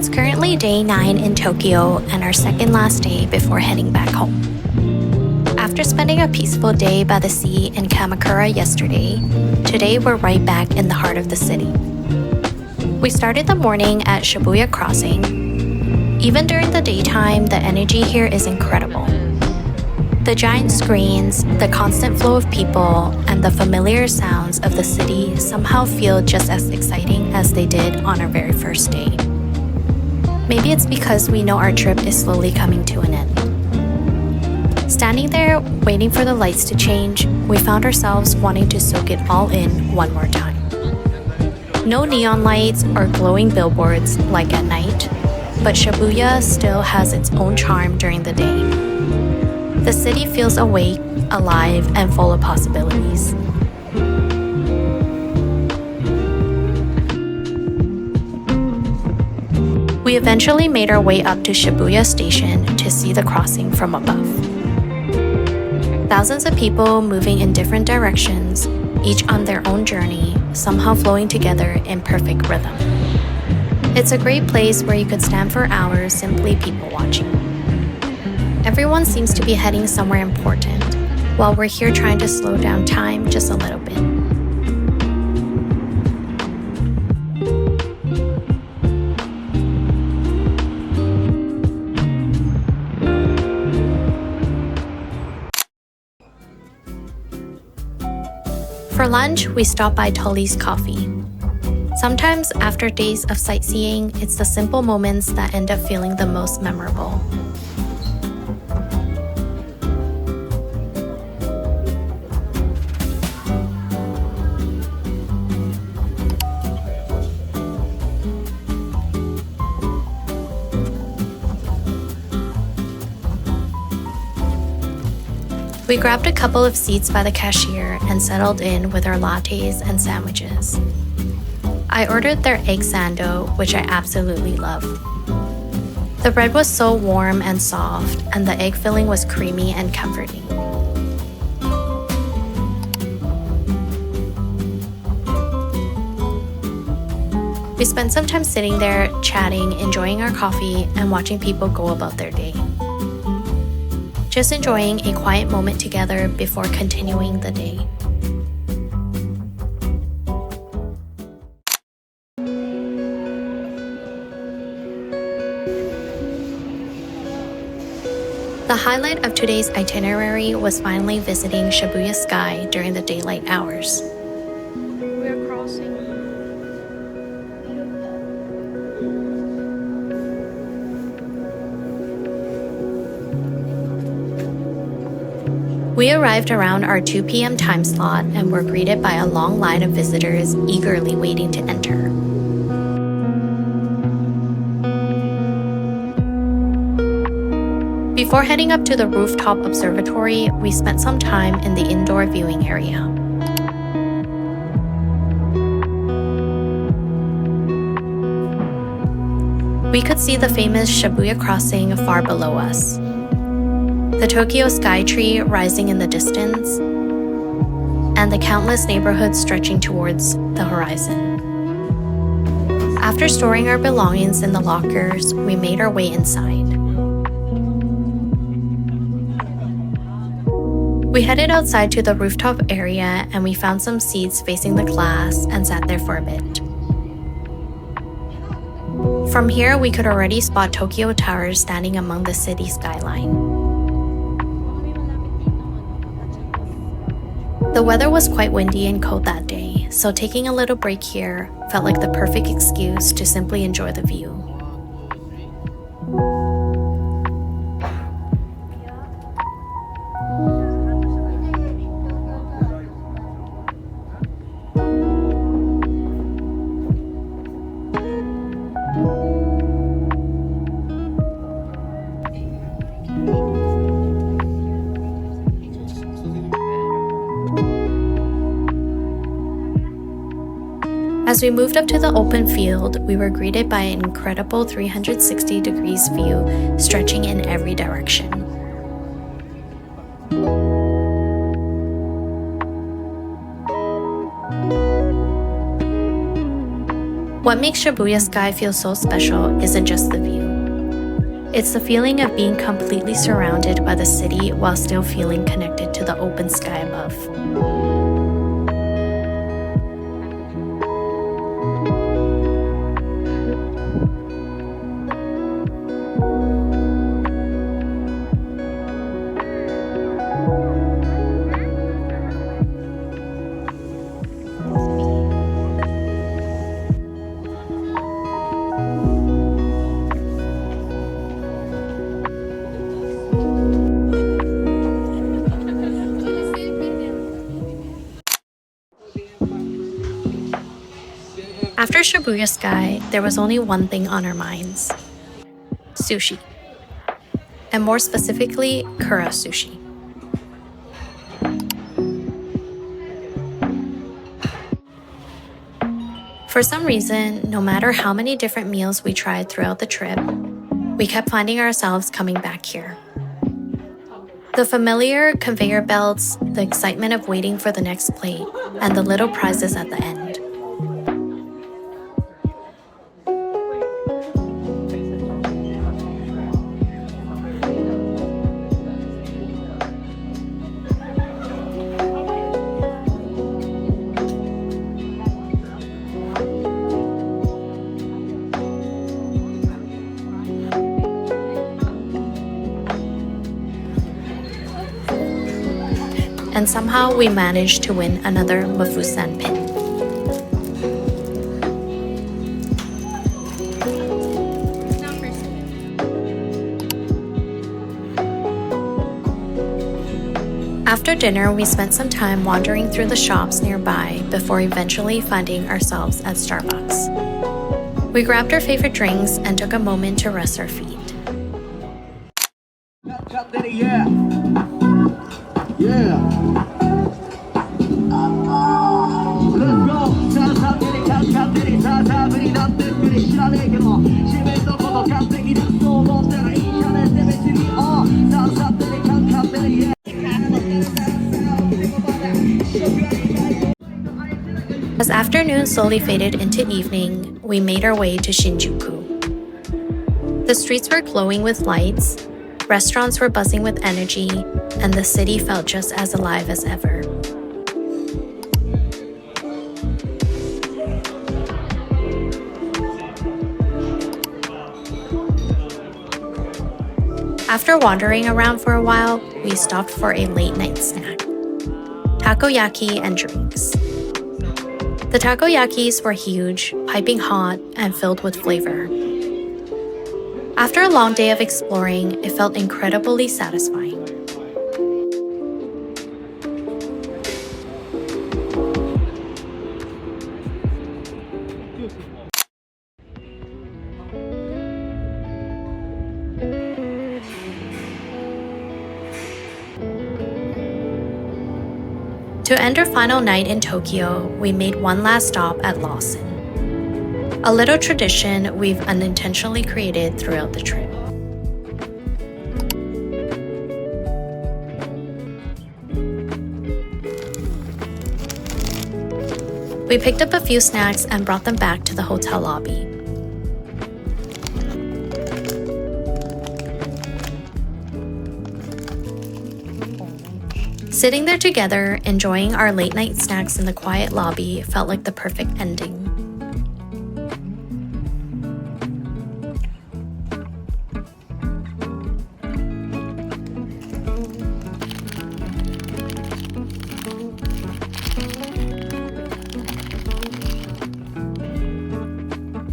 It's currently day 9 in Tokyo and our second last day before heading back home. After spending a peaceful day by the sea in Kamakura yesterday, today we're right back in the heart of the city. We started the morning at Shibuya Crossing. Even during the daytime, the energy here is incredible. The giant screens, the constant flow of people, and the familiar sounds of the city somehow feel just as exciting as they did on our very first day. Maybe it's because we know our trip is slowly coming to an end. Standing there, waiting for the lights to change, we found ourselves wanting to soak it all in one more time. No neon lights or glowing billboards like at night, but Shibuya still has its own charm during the day. The city feels awake, alive, and full of possibilities. We eventually made our way up to Shibuya Station to see the crossing from above. Thousands of people moving in different directions, each on their own journey, somehow flowing together in perfect rhythm. It's a great place where you could stand for hours simply people watching. Everyone seems to be heading somewhere important, while we're here trying to slow down time just a little bit. For lunch, we stopped by Tully's Coffee. Sometimes after days of sightseeing, it's the simple moments that end up feeling the most memorable. We grabbed a couple of seats by the cashier and settled in with our lattes and sandwiches. I ordered their egg sando, which I absolutely love. The bread was so warm and soft, and the egg filling was creamy and comforting. We spent some time sitting there, chatting, enjoying our coffee, and watching people go about their day. Just enjoying a quiet moment together before continuing the day. The highlight of today's itinerary was finally visiting Shibuya Sky during the daylight hours. Shibuya Crossing. We arrived around our 2 p.m. time slot and were greeted by a long line of visitors eagerly waiting to enter. Before heading up to the rooftop observatory, we spent some time in the indoor viewing area. We could see the famous Shibuya Crossing far below us, the Tokyo Sky Tree rising in the distance, and the countless neighborhoods stretching towards the horizon. After storing our belongings in the lockers, we made our way inside. We headed outside to the rooftop area and we found some seats facing the glass and sat there for a bit. From here, we could already spot Tokyo Towers standing among the city skyline. The weather was quite windy and cold that day, so taking a little break here felt like the perfect excuse to simply enjoy the view. As we moved up to the open field, we were greeted by an incredible 360 degrees view stretching in every direction. What makes Shibuya Sky feel so special isn't just the view. It's the feeling of being completely surrounded by the city while still feeling connected to the open sky above. After Shibuya Sky, there was only one thing on our minds: sushi. And more specifically, Kura Sushi. For some reason, no matter how many different meals we tried throughout the trip, we kept finding ourselves coming back here. The familiar conveyor belts, the excitement of waiting for the next plate, and the little prizes at the end. And somehow we managed to win another Mafusan pin. After dinner, we spent some time wandering through the shops nearby before eventually finding ourselves at Starbucks. We grabbed our favorite drinks and took a moment to rest our feet. As afternoon slowly faded into evening, we made our way to Shinjuku. The streets were glowing with lights, restaurants were buzzing with energy, and the city felt just as alive as ever. After wandering around for a while, we stopped for a late-night snack: takoyaki and drinks. The takoyakis were huge, piping hot, and filled with flavor. After a long day of exploring, it felt incredibly satisfying. To end our final night in Tokyo, we made one last stop at Lawson, a little tradition we've unintentionally created throughout the trip. We picked up a few snacks and brought them back to the hotel lobby. Sitting there together, enjoying our late-night snacks in the quiet lobby felt like the perfect ending.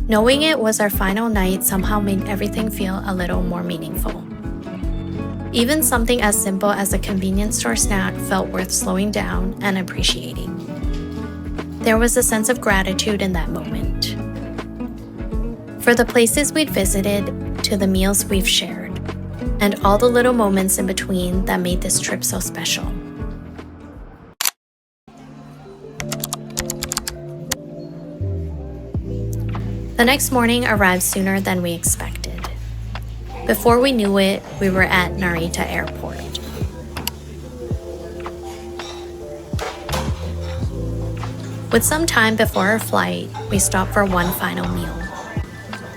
Knowing it was our final night somehow made everything feel a little more meaningful. Even something as simple as a convenience store snack felt worth slowing down and appreciating. There was a sense of gratitude in that moment. For the places we'd visited, to the meals we've shared, and all the little moments in between that made this trip so special. The next morning arrived sooner than we expected. Before we knew it, we were at Narita Airport. With some time before our flight, we stopped for one final meal.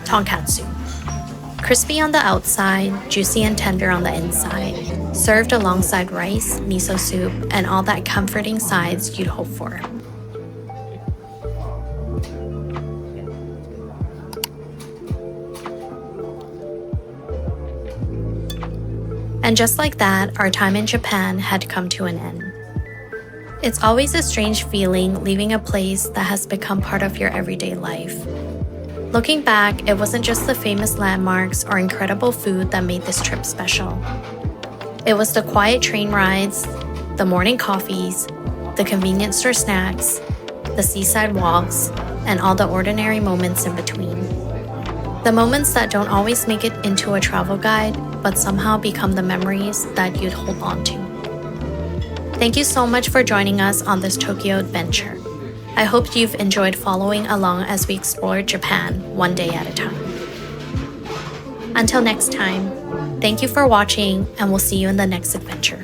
Tonkatsu. Crispy on the outside, juicy and tender on the inside, served alongside rice, miso soup, and all that comforting sides you'd hope for. And just like that, our time in Japan had come to an end. It's always a strange feeling leaving a place that has become part of your everyday life. Looking back, it wasn't just the famous landmarks or incredible food that made this trip special. It was the quiet train rides, the morning coffees, the convenience store snacks, the seaside walks, and all the ordinary moments in between. The moments that don't always make it into a travel guide, but somehow become the memories that you'd hold on to. Thank you so much for joining us on this Tokyo adventure. I hope you've enjoyed following along as we explore Japan one day at a time. Until next time, thank you for watching, and we'll see you in the next adventure.